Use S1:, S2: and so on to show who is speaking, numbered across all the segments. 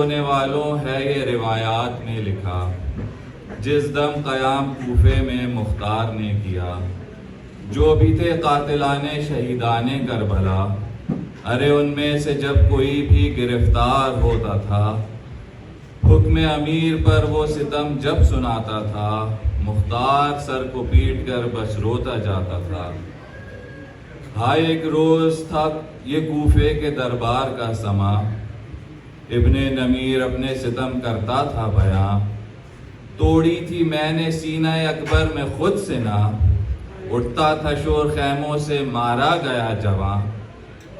S1: ہونے والوں ہے یہ روایات میں لکھا، جس دم قیام کوفے میں مختار نے کیا، جو بھی تھے قاتلان شہیدان کربلا، ارے ان میں سے جب کوئی بھی گرفتار ہوتا تھا، حکم امیر پر وہ ستم جب سناتا تھا، مختار سر کو پیٹ کر بس روتا جاتا تھا۔ ہائے ایک روز تھا یہ کوفے کے دربار کا سما، ابن نمیر اپنے ستم کرتا تھا بیاں، توڑی تھی میں نے سینہ اکبر میں خود سے نہ، اٹھتا تھا شور خیموں سے مارا گیا جواں،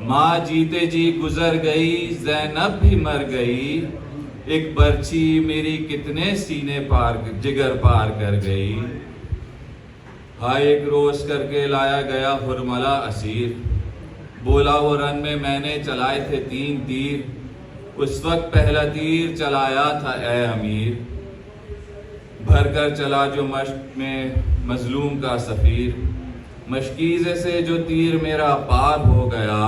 S1: ماں جیتے جی گزر گئی زینب بھی مر گئی، ایک برچھی میری کتنے سینے جگر پار کر گئی۔ ہائے ایک روز کر کے لایا گیا ہرملا اسیر، بولا وہ رن میں نے چلائے تھے 3 تیر، اس وقت پہلا تیر چلایا تھا اے امیر، بھر کر چلا جو مشق میں مظلوم کا سفیر، مشکیزے سے جو تیر میرا پار ہو گیا،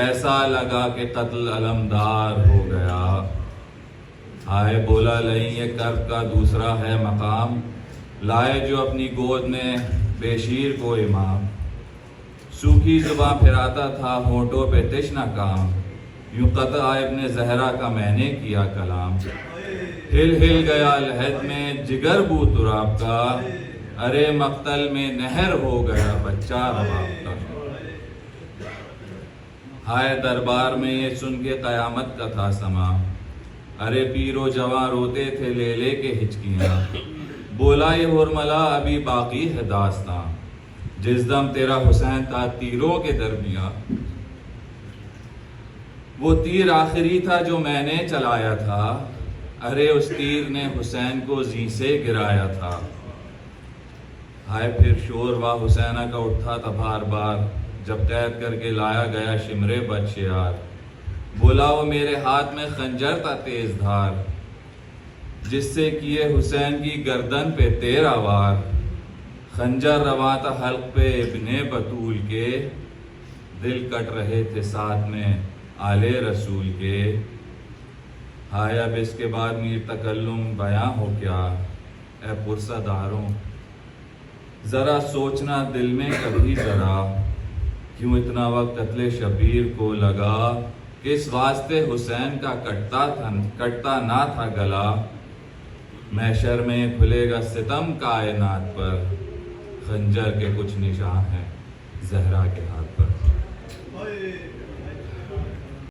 S1: ایسا لگا کہ قتل علمدار ہو گیا۔ ہائے بولا لئیں یہ کرب کا دوسرا ہے مقام، لائے جو اپنی گود میں بے شیر کو امام، سوکھی زباں پھراتا تھا ہونٹوں پہ تشنہ کام، یوں قطع ابن زہرا کا میں نے کیا کلام، ہل گیا لحد میں جگر بو تراب کا، ارے مقتل میں نہر ہو گیا بچہ رباب کا۔ ہائے دربار میں یہ سن کے قیامت کا تھا سما، ارے پیر و جواں روتے تھے لے لے کے ہچکیاں، بولا یہ ہرملا ابھی باقی ہے داستاں، جس دم تیرا حسین تھا تیروں کے درمیاں، وہ تیر آخری تھا جو میں نے چلایا تھا، ارے اس تیر نے حسین کو زیں سے گرایا تھا۔ ہائے پھر شور وا حسینہ کا اٹھا تھا بار بار، جب قید کر کے لایا گیا شمرے بدشیار، بولا وہ میرے ہاتھ میں خنجر تھا تیز دھار، جس سے کیے حسین کی گردن پہ 13 وار، خنجر رواں تھا حلق پہ ابن بطول کے، دل کٹ رہے تھے ساتھ میں آل رسول کے۔ ہائے اب اس کے بعد میر تکلم بیاں ہو کیا، اے پرسہ داروں ذرا سوچنا دل میں کبھی ذرا، کیوں اتنا وقت قتل شبیر کو لگا، کس واسطے حسین کا کٹتا نہ تھا گلا، محشر میں کھلے گا ستم کائنات پر، خنجر کے کچھ نشان ہیں زہرا کے ہاتھ پر۔